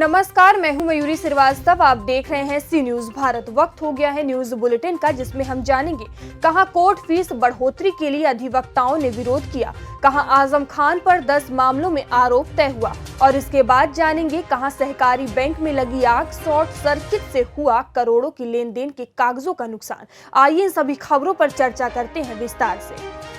नमस्कार, मैं हूं मयूरी श्रीवास्तव। आप देख रहे हैं सी न्यूज भारत। वक्त हो गया है न्यूज बुलेटिन का, जिसमें हम जानेंगे कहां कोर्ट फीस बढ़ोतरी के लिए अधिवक्ताओं ने विरोध किया, कहां आजम खान पर 10 मामलों में आरोप तय हुआ और इसके बाद जानेंगे कहां सहकारी बैंक में लगी आग, शॉर्ट सर्किट से हुआ करोड़ों की लेन देन के कागजों का नुकसान। आइए सभी खबरों पर चर्चा करते हैं विस्तार से।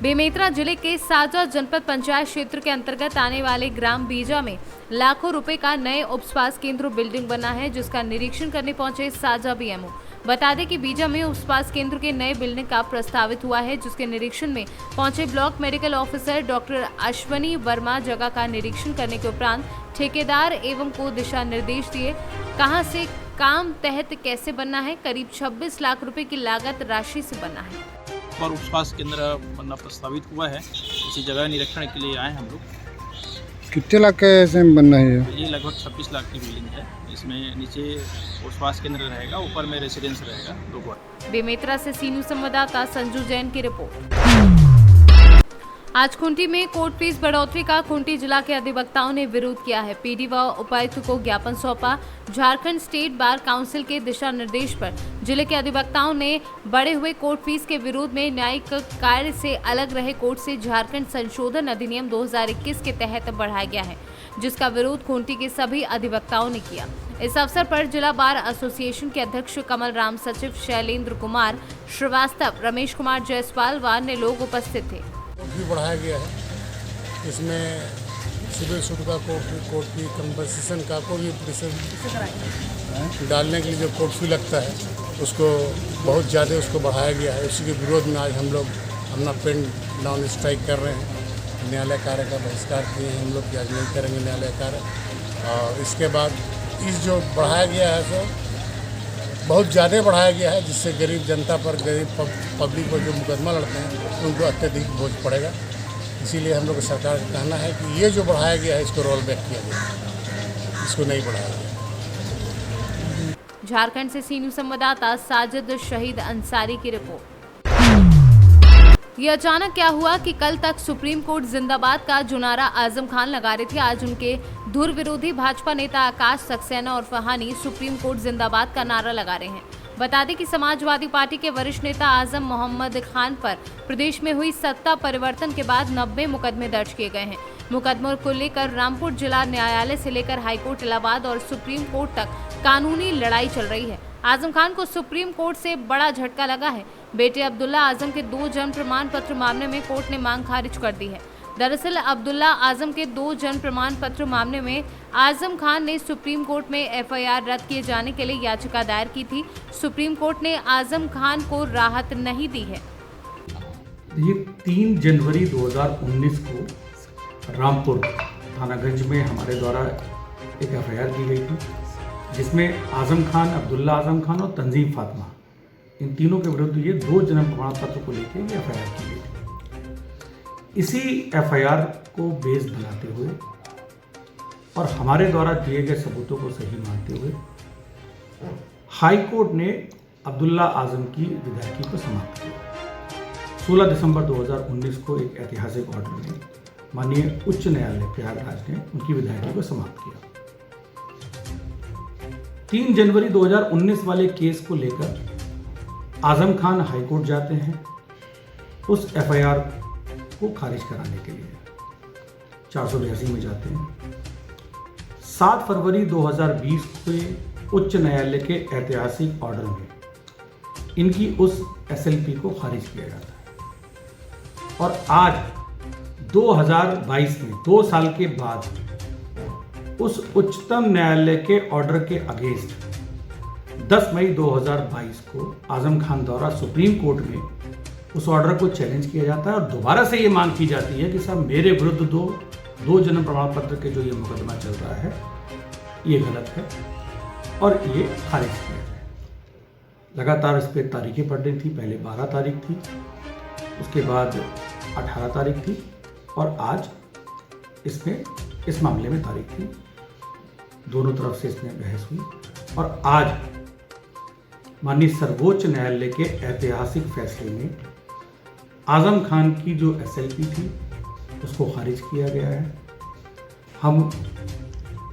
बेमेतरा जिले के साजा जनपद पंचायत क्षेत्र के अंतर्गत आने वाले ग्राम बीजा में लाखों रुपए का नए उप स्वास्थ्य केंद्र बिल्डिंग बना है, जिसका निरीक्षण करने पहुंचे साजा बीएमओ। बता दें कि बीजा में उप स्वास्थ्य केंद्र के नए बिल्डिंग का प्रस्तावित हुआ है, जिसके निरीक्षण में पहुंचे block medical officer doctor Ashwani Verma जगह का निरीक्षण करने के उपरांत ठेकेदार एवं को दिशा निर्देश दिए। कहां से काम तहत कैसे बनना है, करीब 26 लाख रुपए की लागत राशि से बना है पर उप स्वास्थ्य केंद्र बनना प्रस्तावित हुआ है। इसी जगह निरीक्षण के लिए आए हम लोग। कितने लाख के ऐसे में बनना है? ये लगभग 26 लाख की बिल्डिंग है। इसमें नीचे उप स्वास्थ्य केंद्र रहेगा, ऊपर में रेसिडेंस रहेगा 2 घर। बेमेतरा से सी न्यूज संवाददाता संजू जैन की रिपोर्ट। आज खूंटी में कोर्ट फीस बढ़ोतरी का खूंटी जिला के अधिवक्ताओं ने विरोध किया है। पीडी व उपायुक्त को ज्ञापन सौंपा। झारखंड स्टेट बार काउंसिल के दिशा निर्देश पर जिले के अधिवक्ताओं ने बढ़े हुए कोर्ट फीस के विरोध में न्यायिक कार्य से अलग रहे कोर्ट से झारखंड संशोधन अधिनियम 2021 के तहत बढ़ाया गया है, जिसका विरोध खूंटी के सभी अधिवक्ताओं ने किया। इस अवसर पर जिला बार एसोसिएशन के अध्यक्ष कमल राम, सचिव शैलेंद्र कुमार श्रीवास्तव, रमेश कुमार जायसवाल व अन्य लोग उपस्थित थे। भी बढ़ाया गया है। इसमें सिविल सूट का कोर्ट फी, कंपनसेशन का कोई भी डालने के लिए जो कोर्ट फी लगता है उसको बहुत ज़्यादा उसको बढ़ाया गया है। उसी के विरोध में आज हम लोग अपना पेन डाउन स्ट्राइक कर रहे हैं। न्यायालय कार्य का बहिष्कार किए हैं हम लोग कि आज नहीं करेंगे न्यायालय कार्य। और इसके बाद इस जो बढ़ाया गया है तो बहुत ज़्यादा बढ़ाया गया है, जिससे गरीब जनता पर, गरीब पब्लिक पर जो मुकदमा लड़ते हैं उनको अत्यधिक बोझ पड़ेगा। इसीलिए हम लोग को सरकार का कहना है कि ये जो बढ़ाया गया है इसको रोल बैक किया जाए, इसको नहीं बढ़ाया गया। झारखंड से सी न्यूज संवाददाता साजिद शहीद अंसारी की रिपोर्ट। ये अचानक क्या हुआ कि कल तक सुप्रीम कोर्ट जिंदाबाद का जुनारा आजम खान लगा रहे थे। आज उनके धुर विरोधी भाजपा नेता आकाश सक्सेना और फहानी सुप्रीम कोर्ट जिंदाबाद का नारा लगा रहे हैं। बता दें कि समाजवादी पार्टी के वरिष्ठ नेता आजम मोहम्मद खान पर प्रदेश में हुई सत्ता परिवर्तन के बाद 90 मुकदमे दर्ज किए गए हैं। मुकदमों को लेकर रामपुर जिला न्यायालय से लेकर हाईकोर्ट इलाहाबाद और सुप्रीम कोर्ट तक कानूनी लड़ाई चल रही है। आजम खान को सुप्रीम कोर्ट से बड़ा झटका लगा है। बेटे अब्दुल्ला आजम के 2 जन्म प्रमाण पत्र मामले में कोर्ट ने मांग खारिज कर दी है। दरअसल अब्दुल्ला आजम के 2 जन्म प्रमाण पत्र मामले में आजम खान ने सुप्रीम कोर्ट में एफआईआर रद्द किए जाने के लिए याचिका दायर की थी। सुप्रीम कोर्ट ने आजम खान को राहत नहीं दी है। ये 3 जनवरी 2019 को रामपुर थानागंज में हमारे द्वारा एक एफआईआर की गई थी, जिसमें आजम खान, अब्दुल्ला आजम खान और तंजीम फातिमा, इन तीनों के विरुद्ध ये 2 जन्म प्रमाण पत्र को लेकर एफआईआर की गई थी। इसी एफआईआर को बेस बनाते हुए और हमारे द्वारा दिए गए सबूतों को सही मानते हुए हाई कोर्ट ने अब्दुल्ला आजम की विधायकी को समाप्त किया। 16 दिसंबर 2019 को एक ऐतिहासिक ऑर्डर में माननीय उच्च न्यायालय प्रयागराज ने उनकी विधायकी को समाप्त किया। 3 जनवरी 2019 वाले केस को लेकर आजम खान हाईकोर्ट जाते हैं उस एफआईआर को खारिज कराने के लिए। 482 में जाते हैं। 7 फरवरी 2020 के उच्च न्यायालय के ऐतिहासिक ऑर्डर में इनकी उस एसएलपी को खारिज किया जाता है और आज 2022 में 2 साल के बाद उस उच्चतम न्यायालय के ऑर्डर के अगेंस्ट 10 मई 2022 को आजम खान द्वारा सुप्रीम कोर्ट में उस ऑर्डर को चैलेंज किया जाता है और दोबारा से ये मांग की जाती है कि साहब मेरे विरुद्ध दो जन्म प्रमाण पत्र के जो ये मुकदमा चल रहा है ये गलत है और ये खारिज किया जाए। लगातार इस पर तारीखें बढ़ रही थी। पहले 12 तारीख थी, उसके बाद 18 तारीख थी और आज इसमें इस मामले में तारीख थी। दोनों तरफ से इसमें बहस हुई और आज माननीय सर्वोच्च न्यायालय के ऐतिहासिक फैसले में आजम खान की जो एसएलपी थी उसको खारिज किया गया है। हम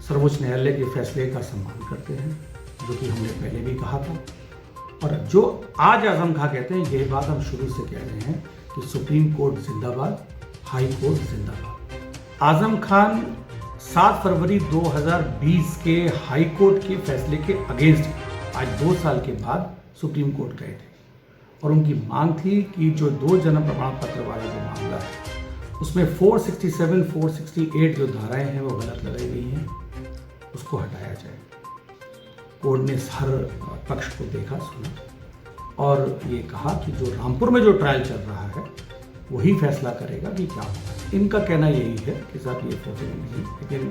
सर्वोच्च न्यायालय के फैसले का सम्मान करते हैं, जो कि हमने पहले भी कहा था। और जो आज आजम खां कहते हैं, यही बात हम शुरू से कह रहे हैं कि सुप्रीम कोर्ट जिंदाबाद, हाई कोर्ट जिंदाबाद। आजम खान 7 फरवरी 2020 के हाई कोर्ट के फैसले के अगेंस्ट आज 2 साल के बाद सुप्रीम कोर्ट गए थे और उनकी मांग थी कि जो 2 जन्म प्रमाण पत्र वाला जो मामला है उसमें 467, 468 जो धाराएं हैं वो गलत लगाई गई हैं, उसको हटाया जाए। कोर्ट ने हर पक्ष को देखा, सुना और ये कहा कि जो रामपुर में जो ट्रायल चल रहा है वही फैसला करेगा कि क्या होगा। इनका कहना यही है कि साहब ये फौजी नहीं, लेकिन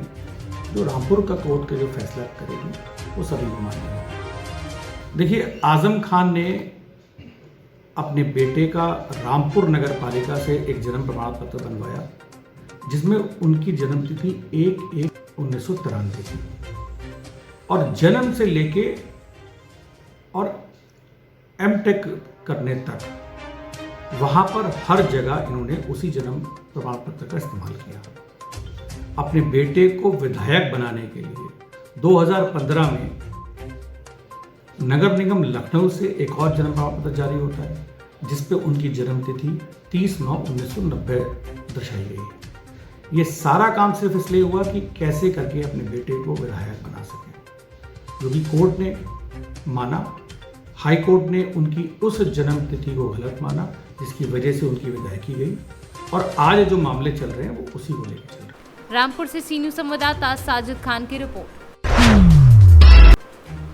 जो रामपुर का कोर्ट का जो फैसला करेगी वो सभी को मान्य है। देखिए, आजम खान ने अपने बेटे का रामपुर नगर पालिका से एक जन्म प्रमाण पत्र बनवाया जिसमें उनकी जन्म तिथि 1/1/1993 थी और जन्म से लेके और एमटेक करने तक वहां पर हर जगह इन्होंने उसी जन्म प्रमाण पत्र का इस्तेमाल किया। अपने बेटे को विधायक बनाने के लिए 2015 में नगर निगम लखनऊ से एक और जन्म प्रमाण पत्र जारी होता है जिस पे उनकी जन्म तिथि 30/9/1990 दर्शाई गई है। ये सारा काम सिर्फ इसलिए हुआ कि कैसे करके अपने बेटे को विधायक बना सके, जो कि कोर्ट ने माना। हाई कोर्ट ने उनकी उस जन्म तिथि को गलत माना जिसकी वजह से उनकी विधायकी गई और आज जो मामले चल रहे हैं वो उसी को लेकर चल रहे हैं। रामपुर से सी न्यूज़ संवाददाता साजिद खान की रिपोर्ट।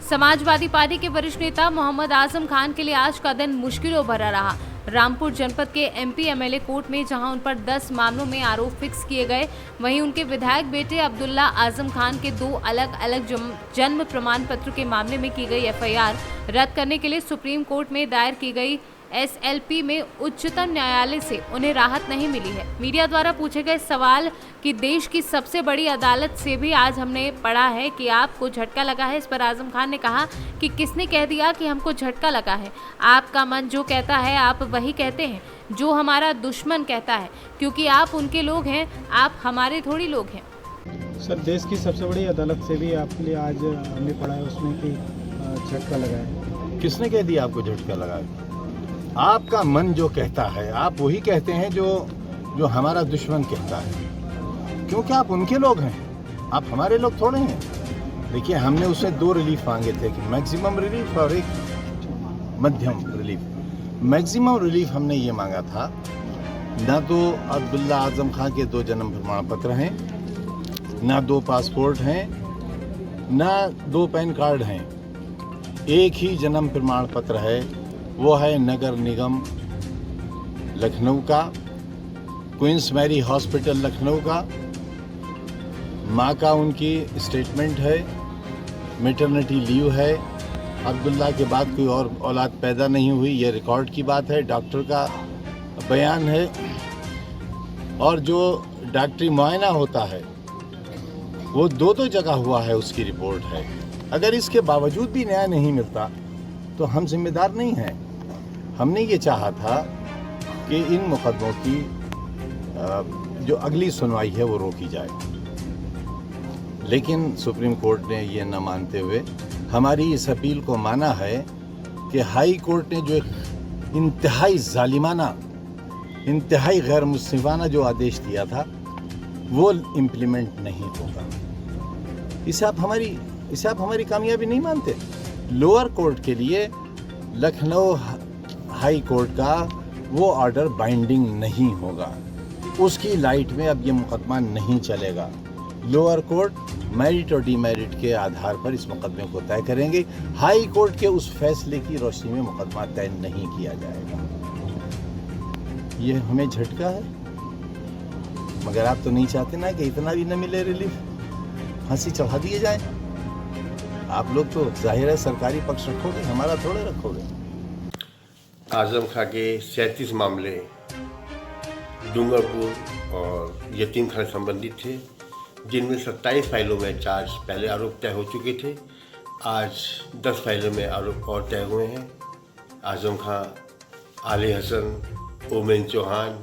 समाजवादी पार्टी के वरिष्ठ नेता मोहम्मद आजम खान के लिए आज का दिन मुश्किलों भरा रहा। रामपुर जनपद के एमपी एमएलए कोर्ट में जहां उन पर 10 मामलों में आरोप फिक्स किए गए, वहीं उनके विधायक बेटे अब्दुल्ला आजम खान के 2 अलग अलग जन्म प्रमाण पत्र के मामले में की गई एफआईआर रद्द करने के लिए सुप्रीम कोर्ट में दायर की गई एसएलपी में उच्चतम न्यायालय से उन्हें राहत नहीं मिली है। मीडिया द्वारा पूछे गए सवाल कि देश की सबसे बड़ी अदालत से भी आज हमने पढ़ा है कि आपको झटका लगा है, इस पर आजम खान ने कहा कि किसने कह दिया कि हमको झटका लगा है। आपका मन जो कहता है आप वही कहते हैं, जो हमारा दुश्मन कहता है, क्योंकि आप उनके लोग हैं, आप हमारे थोड़ी लोग हैं। सर, देश की सबसे बड़ी अदालत से भी आपके लिए आज हमने पढ़ा है उसमें कि झटका लगा है। किसने कह दिया आपको झटका लगा है? आपका मन जो कहता है आप वही कहते हैं जो हमारा दुश्मन कहता है, क्योंकि आप उनके लोग हैं, आप हमारे लोग थोड़े हैं। देखिए, हमने उससे 2 रिलीफ मांगे थे कि मैक्सिमम रिलीफ और एक मध्यम रिलीफ। मैक्सिमम रिलीफ हमने ये मांगा था, ना तो अब्दुल्ला आजम खां के 2 जन्म प्रमाण पत्र हैं, ना 2 पासपोर्ट हैं, ना 2 पैन कार्ड हैं। एक ही जन्म प्रमाण पत्र है, वो है नगर निगम लखनऊ का, क्वींस मैरी हॉस्पिटल लखनऊ का। माँ का उनकी स्टेटमेंट है, मैटरनिटी लीव है, अब्दुल्ला के बाद कोई और औलाद पैदा नहीं हुई, ये रिकॉर्ड की बात है, डॉक्टर का बयान है। और जो डॉक्टरी मुआयना होता है वो 2 जगह हुआ है, उसकी रिपोर्ट है। अगर इसके बावजूद भी न्याय नहीं मिलता तो हम जिम्मेदार नहीं हैं। हमने ये चाहा था कि इन मुकदमों की जो अगली सुनवाई है वो रोकी जाए, लेकिन सुप्रीम कोर्ट ने ये न मानते हुए हमारी इस अपील को माना है कि हाई कोर्ट ने जो एक इंतहाई जालिमाना, इंतहाई गैर मुस्लिमाना जो आदेश दिया था वो इम्प्लीमेंट नहीं होगा। इसे आप हमारी कामयाबी नहीं मानते। लोअर कोर्ट के लिए लखनऊ हाई कोर्ट का वो ऑर्डर बाइंडिंग नहीं होगा, उसकी लाइट में अब ये मुकदमा नहीं चलेगा। लोअर कोर्ट मेरिट और डीमेरिट के आधार पर इस मुकदमे को तय करेंगे। हाई कोर्ट के उस फैसले की रोशनी में मुकदमा तय नहीं किया जाएगा। ये हमें झटका है, मगर आप तो नहीं चाहते ना कि इतना भी न मिले रिलीफ, फांसी चढ़ा दिए जाए। आप लोग तो जाहिर है सरकारी पक्ष रखोगे, हमारा थोड़े रखोगे। आजम खां के 37 मामले डूंगरपुर और यतीम खाने संबंधित थे, जिनमें 27 फाइलों में चार्ज पहले आरोप तय हो चुके थे। आज 10 फाइलों में आरोप और तय हुए हैं। आजम खां, आले हसन, ओमेन चौहान,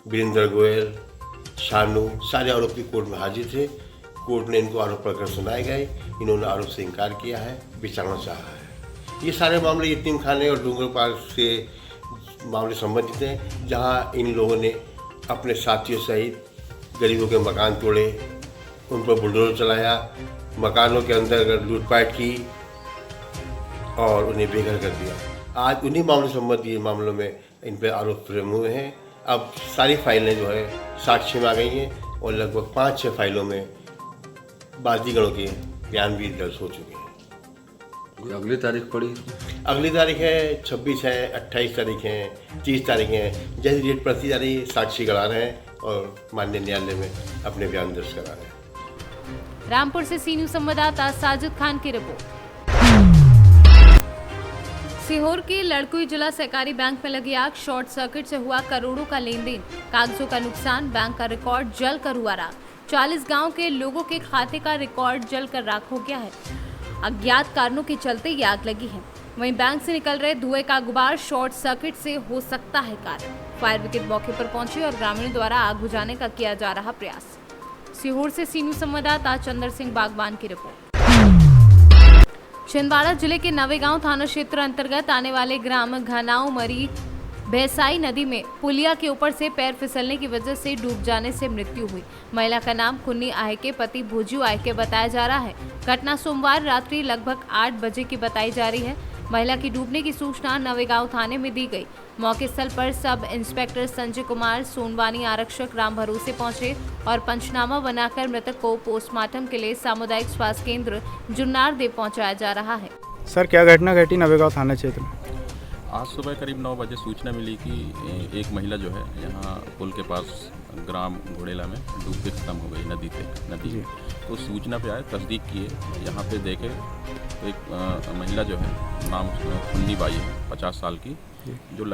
वीरेंद्र गोयल, शानू, सारे आरोपी कोर्ट में हाजिर थे। कोर्ट ने इनको आरोप प्रकरण सुनाए गए, इन्होंने आरोप से इनकार किया है, विचारना चाहा है। ये सारे मामले यतीम खाने और डूंगरपाल से मामले संबंधित हैं, जहां इन लोगों ने अपने साथियों सहित गरीबों के मकान तोड़े, उन पर बुलडोजर चलाया, मकानों के अंदर लूटपाट की और उन्हें बेघर कर दिया। आज उन्हीं मामलों संबंधी मामलों में इन पर आरोप प्रम हुए हैं। अब सारी फाइलें जो है साक्ष्य में आ गई हैं और लगभग 5-6 फाइलों में बाजीगरों के बयान भी दर्ज हो चुके हैं। अगली तारीख पड़ी? अगली तारीख है 26 है, 28 तारीख है, 30 तारीख है। जैसी डेट पड़ती जा रही है साक्षी करा रहे हैं और माननीय न्यायालय में अपने बयान दर्ज करा रहे हैं। रामपुर से सी न्यूज संवाददाता साजिद खान की रिपोर्ट। सीहोर के लड़कुई जिला सहकारी बैंक में लगी आग, शॉर्ट सर्किट से हुआ करोड़ों का लेन देन, कागजों का नुकसान, बैंक का रिकॉर्ड जलकर हुआ राख। 40 गांव के लोगों के खाते का रिकॉर्ड जलकर राख हो गया है। अज्ञात कारणों के चलते ये आग लगी है। वहीं बैंक से निकल रहे धुएं का गुबार शॉर्ट सर्किट से हो सकता है कारण। फायर ब्रिगेड मौके पर पहुंची और ग्रामीणों द्वारा आग बुझाने का किया जा रहा प्रयास। सीहोर से सी न्यूज संवाददाता चंद्र सिंह बागवान की रिपोर्ट। छिंदवाड़ा जिले के नवेगांव थाना क्षेत्र अंतर्गत आने वाले ग्राम घनाऊ मरी भैसाई नदी में पुलिया के ऊपर से पैर फिसलने की वजह से डूब जाने से मृत्यु हुई। महिला का नाम कुन्नी आय के पति भोजू आय के बताया जा रहा है। घटना सोमवार रात्रि लगभग 8 बजे की बताई जा रही है। महिला की डूबने की सूचना नवेगांव थाने में दी गई। मौके स्थल पर सब इंस्पेक्टर संजय कुमार सोनवानी आरक्षक राम भरोसे पहुंचे और पंचनामा बनाकर मृतक को पोस्टमार्टम के लिए सामुदायिक स्वास्थ्य केंद्र जुन्नार देव पहुंचाया जा रहा है। सर, क्या घटना घटी नवेगांव थाना क्षेत्र में? आज सुबह करीब 9 बजे सूचना मिली कि एक महिला जो है यहाँ पुल के पास ग्राम घोड़ेला में डूब के खत्म हो गई नदी में। तो सूचना पे आए, तस्दीक किए, यहाँ पे देखे तो एक महिला जो है नाम कुन्नी बाई है, 50 साल की, जो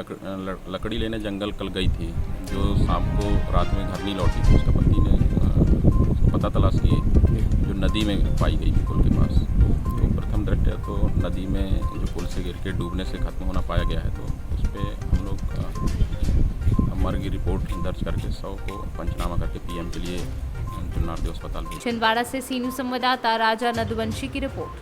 लकड़ी लेने जंगल कल गई थी, जो शाम को रात में घर नहीं लौटी थी। उसका पति ने पता तलाश किए, जो नदी में पाई गई थी पुल के पास। तो प्रथम दृष्टया तो नदी में जो पुल से गिर के डूबने से खत्म होना पाया गया है, तो उस पर हम लोग मर्ग की रिपोर्ट दर्ज करके 100 को पंचनामा करके पीएम के लिए जुन्नार देव अस्पताल भेजा। छिंदवाड़ा से सी न्यूज संवाददाता राजा नदवंशी की रिपोर्ट।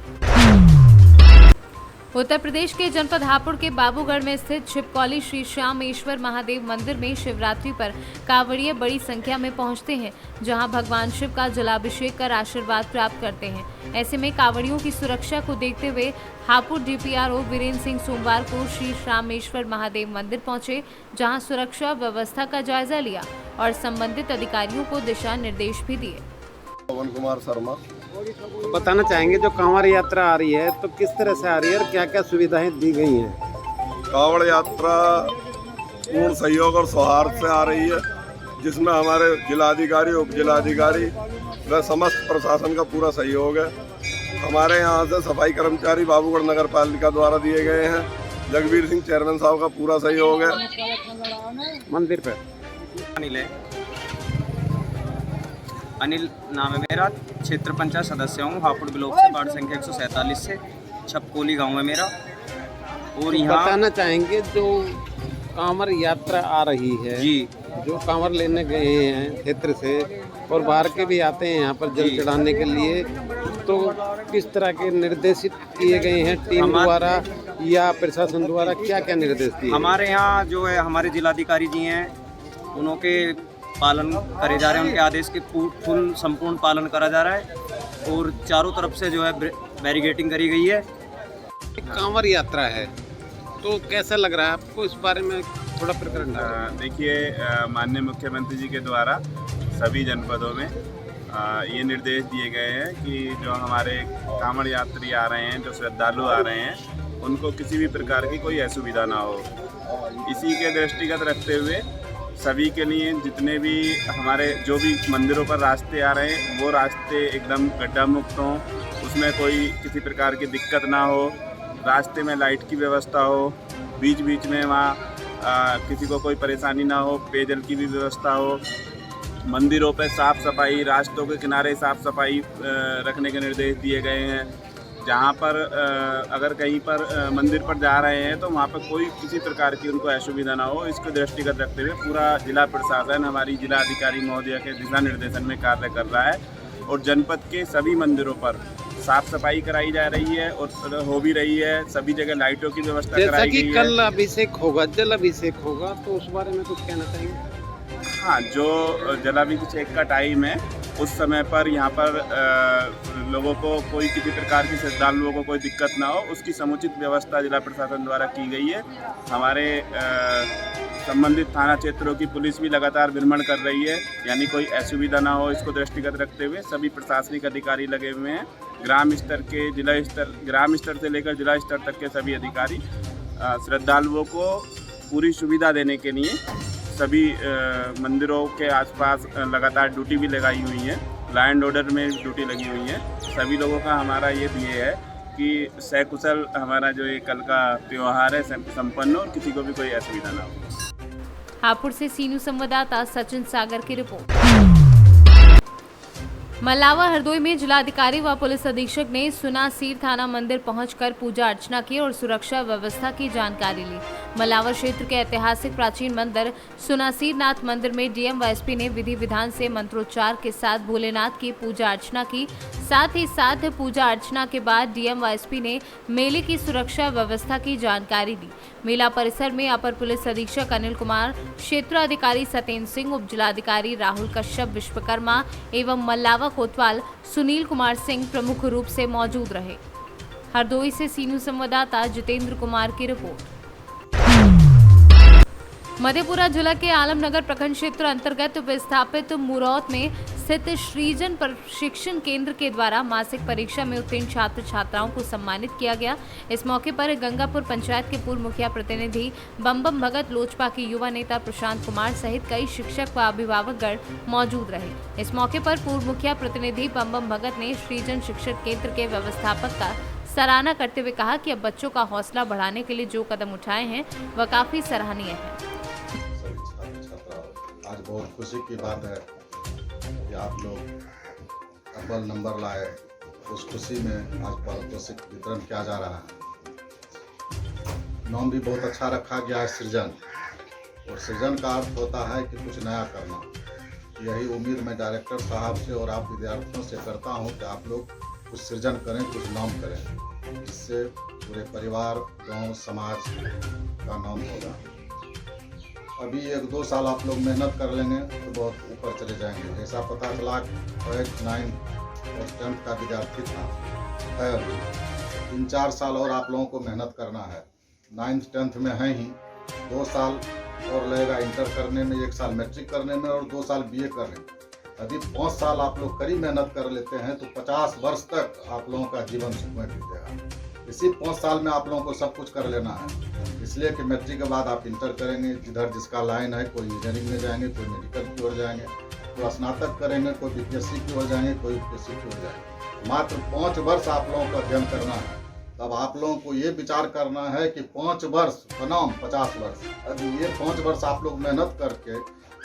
उत्तर प्रदेश के जनपद हापुड़ के बाबूगढ़ में स्थित छिपकौली श्री श्यामेश्वर महादेव मंदिर में शिवरात्रि पर कांवड़िये बड़ी संख्या में पहुंचते हैं, जहां भगवान शिव का जलाभिषेक कर आशीर्वाद प्राप्त करते हैं। ऐसे में कांवड़ियों की सुरक्षा को देखते हुए हापुड़ डीपीआरओ वीरेंद्र सिंह सोमवार को श्री श्यामेश्वर महादेव मंदिर पहुंचे, जहां सुरक्षा व्यवस्था का जायजा लिया और संबंधित अधिकारियों को दिशा निर्देश भी दिए। पवन कुमार शर्मा। तो बताना चाहेंगे, जो कांवड़ यात्रा आ रही है तो किस तरह से आ रही है और क्या क्या सुविधाएं दी गई हैं? कांवड़ यात्रा पूर्ण सहयोग और सौहार्द से आ रही है, जिसमें हमारे जिलाधिकारी, उप जिलाधिकारी व समस्त प्रशासन का पूरा सहयोग है। हमारे यहाँ से सफाई कर्मचारी बाबूगढ़ नगर पालिका द्वारा दिए गए हैं। जगबीर सिंह चेयरमैन साहब का पूरा सहयोग है। मंदिर पर अनिल नाम है मेरा, क्षेत्र पंचायत सदस्य हूँ, हापुड़ ब्लॉक से, वार्ड संख्या 147 से, छपकोली गांव है मेरा। और यहाँ बताना चाहेंगे, जो कांवड़ यात्रा आ रही है जी, जो कांवड़ लेने गए हैं क्षेत्र से और बाहर के भी आते हैं यहाँ पर जल चढ़ाने के लिए, तो किस तरह के निर्देशित किए गए हैं टीम द्वारा या प्रशासन द्वारा, क्या क्या निर्देश दिए? हमारे यहाँ जो है हमारे जिलाधिकारी जी हैं, उनके पालन करे जा रहे हैं, उनके आदेश के फुल संपूर्ण पालन करा जा रहा है और चारों तरफ से जो है बैरिगेटिंग करी गई है। कांवड़ यात्रा है तो कैसा लग रहा है आपको, इस बारे में थोड़ा प्रकरण? देखिए, माननीय मुख्यमंत्री जी के द्वारा सभी जनपदों में ये निर्देश दिए गए हैं कि जो हमारे कांवड़ यात्री आ रहे हैं, जो श्रद्धालु आ रहे हैं, उनको किसी भी प्रकार की कोई असुविधा ना हो। इसी के दृष्टिगत रखते हुए सभी के लिए जितने भी हमारे जो भी मंदिरों पर रास्ते आ रहे हैं, वो रास्ते एकदम गड्ढा मुक्त हों, उसमें कोई किसी प्रकार की दिक्कत ना हो, रास्ते में लाइट की व्यवस्था हो, बीच बीच में वहाँ किसी को कोई परेशानी ना हो, पेयजल की भी व्यवस्था हो, मंदिरों पर साफ़ सफाई, रास्तों के किनारे साफ़ सफाई रखने के निर्देश दिए गए हैं। जहाँ पर अगर कहीं पर मंदिर पर जा रहे हैं तो वहाँ पर कोई किसी प्रकार की उनको असुविधा ना हो, इसको दृष्टिगत रखते हुए पूरा जिला प्रशासन हमारी जिला अधिकारी महोदय के दिशा निर्देशन में कार्य कर रहा है। और जनपद के सभी मंदिरों पर साफ सफाई कराई जा रही है और हो भी रही है। सभी जगह लाइटों की व्यवस्था कराई गई है। कल अभिषेक होगा, जल अभिषेक होगा, तो उस बारे में कुछ कहना चाहेंगे? हाँ, जो जलाभिषेक का टाइम है उस समय पर यहाँ पर लोगों को कोई किसी प्रकार की श्रद्धालुओं को कोई दिक्कत ना हो, उसकी समुचित व्यवस्था जिला प्रशासन द्वारा की गई है। हमारे संबंधित थाना क्षेत्रों की पुलिस भी लगातार भ्रमण कर रही है, यानी कोई असुविधा ना हो इसको दृष्टिगत रखते हुए सभी प्रशासनिक अधिकारी लगे हुए हैं। ग्राम स्तर से लेकर जिला स्तर तक के सभी अधिकारी श्रद्धालुओं को पूरी सुविधा देने के लिए सभी मंदिरों के आसपास लगातार ड्यूटी भी लगाई हुई है। लॉ एंड ऑर्डर में ड्यूटी लगी हुई है। सभी लोगों का हमारा ये ध्येय है कि सकुशल हमारा जो ये कल का त्यौहार है संपन्न हो और किसी को भी कोई असुविधा ना हो। हापुड़ से सी न्यूज संवाददाता सचिन सागर की रिपोर्ट। मल्लावा हरदोई में जिलाधिकारी व पुलिस अधीक्षक ने सुनासीर थाना मंदिर पहुंचकर पूजा अर्चना की और सुरक्षा व्यवस्था की जानकारी ली। मल्लावा क्षेत्र के ऐतिहासिक प्राचीन मंदिर सुनासीर नाथ मंदिर में डीएम व एसपी ने विधि विधान से मंत्रोच्चार के साथ भोलेनाथ की पूजा अर्चना की। साथ ही साथ पूजा अर्चना के बाद डीएम व एसपी ने मेले की सुरक्षा व्यवस्था की जानकारी दी। मेला परिसर में अपर पुलिस अधीक्षक अनिल कुमार, क्षेत्राधिकारी सत्येंद्र सिंह, उप जिलाधिकारी राहुल कश्यप विश्वकर्मा एवं मल्लावा कोतवाल सुनील कुमार सिंह प्रमुख रूप से मौजूद रहे। हरदोई से सी न्यूज संवाददाता जितेंद्र कुमार की रिपोर्ट। मधेपुरा जिला के आलमनगर प्रखंड क्षेत्र अंतर्गत विस्थापित मुरौत में स्थित श्रीजन प्रशिक्षण केंद्र के द्वारा मासिक परीक्षा में उत्तीर्ण छात्र छात्राओं को सम्मानित किया गया। इस मौके पर गंगापुर पंचायत के पूर्व मुखिया प्रतिनिधि बम्बम भगत, लोजपा के युवा नेता प्रशांत कुमार सहित कई शिक्षक व अभिभावकगण मौजूद रहे। इस मौके पर पूर्व मुखिया प्रतिनिधि बम्बम भगत ने श्रीजन शिक्षण केंद्र के व्यवस्थापक का सराहना करते हुए कहा कि अब बच्चों का हौसला बढ़ाने के लिए जो कदम उठाए हैं वह काफी सराहनीय है। आज बहुत खुशी की बात है कि आप लोग अव्वल नंबर लाए। उस खुशी में आज पारितोषिक वितरण किया जा रहा है। नाम भी बहुत अच्छा रखा गया है सृजन, और सृजन का अर्थ होता है कि कुछ नया करना। यही उम्मीद मैं डायरेक्टर साहब से और आप विद्यार्थियों से करता हूं कि आप लोग कुछ सृजन करें, कुछ नाम करें, जिससे पूरे परिवार, गांव, समाज का नाम होगा। अभी 1-2 साल आप लोग मेहनत कर लेंगे तो बहुत ऊपर चले जाएंगे। ऐसा पता चला 8, 9 और 10th का विद्यार्थी था, है अभी 3-4 साल और आप लोगों को मेहनत करना है। 9th 10th में है ही, 2 साल और लगेगा इंटर करने में, 1 साल मैट्रिक करने में और 2 साल बीए करने में। यदि 5 साल आप लोग कड़ी मेहनत कर लेते हैं तो 50 वर्ष तक आप लोगों का जीवन सुखमय बीतेगा। इसी 5 साल में आप लोगों को सब कुछ कर लेना है, इसलिए कि मैट्रिक के बाद आप इंटर करेंगे, जिधर जिसका लाइन है, कोई इंजीनियरिंग में जाएंगे, कोई मेडिकल की ओर जाएंगे, कोई स्नातक करेंगे, कोई बीपीएससी की ओर जाएंगे, कोई यूपीएससी की ओर जाएंगे। मात्र 5 वर्ष आप लोगों को अध्ययन करना है। तब आप लोगों को ये विचार करना है कि 5 वर्ष बनाम 50 वर्ष। अभी ये 5 वर्ष आप लोग मेहनत करके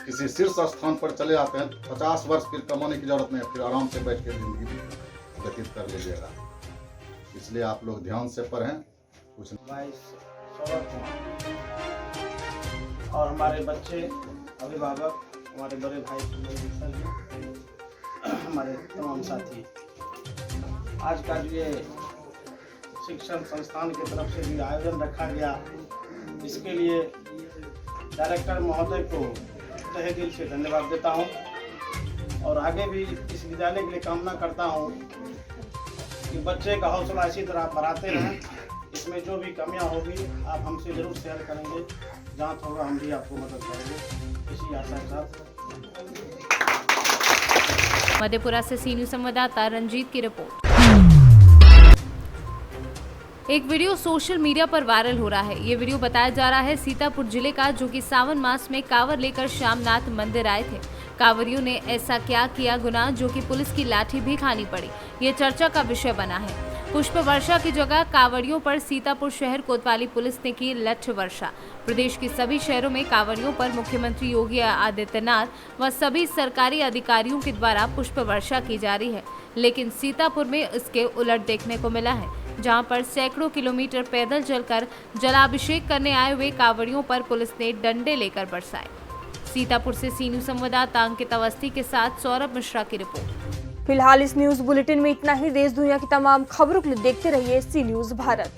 किसी शीर्ष स्थान पर चले आते हैं, 50 वर्ष फिर कमाने की जरूरत नहीं, फिर आराम से बैठ के जिंदगी व्यतीत कर लीजिएगा। इसलिए आप लोग ध्यान से पढ़ें। कुछ और हमारे बच्चे, अभिभावक, हमारे बड़े भाई, हमारे तमाम साथी, आज का जो ये शिक्षण संस्थान की तरफ से भी आयोजन रखा गया, इसके लिए डायरेक्टर महोदय को तहे दिल से धन्यवाद देता हूं और आगे भी इस विद्यालय के लिए कामना करता हूं कि बच्चे का हौसला इसी तरह बढ़ाते रहें। इसमें जो भी कमियां होगी आप हमसे जरूर शेयर करेंगे, जहाँ होगा हम भी आपको मदद करेंगे, इसी आशा के साथ। मधेपुरा से सी न्यूज संवाददाता रंजीत की रिपोर्ट। एक वीडियो सोशल मीडिया पर वायरल हो रहा है। ये वीडियो बताया जा रहा है सीतापुर जिले का, जो कि सावन मास में कांवर लेकर श्यामनाथ मंदिर आए थे। कांवरियों ने ऐसा क्या किया गुनाह जो कि पुलिस की लाठी भी खानी पड़ी, ये चर्चा का विषय बना है। पुष्प वर्षा की जगह कांवड़ियों पर सीतापुर शहर कोतवाली पुलिस ने की लठ वर्षा। प्रदेश के सभी शहरों में कांवड़ियों पर मुख्यमंत्री योगी आदित्यनाथ व सभी सरकारी अधिकारियों के द्वारा पुष्प वर्षा की जा रही है, लेकिन सीतापुर में इसके उलट देखने को मिला है, जहां पर सैकड़ों किलोमीटर पैदल चलकर जलाभिषेक करने आए हुए कांवड़ियों पर पुलिस ने डंडे लेकर बरसाए। सीतापुर से सी न्यूज संवाददाता अंकित अवस्थी के साथ सौरभ मिश्रा की रिपोर्ट। फिलहाल इस न्यूज बुलेटिन में इतना ही। देश दुनिया की तमाम खबरों के लिए देखते रहिए सी न्यूज भारत।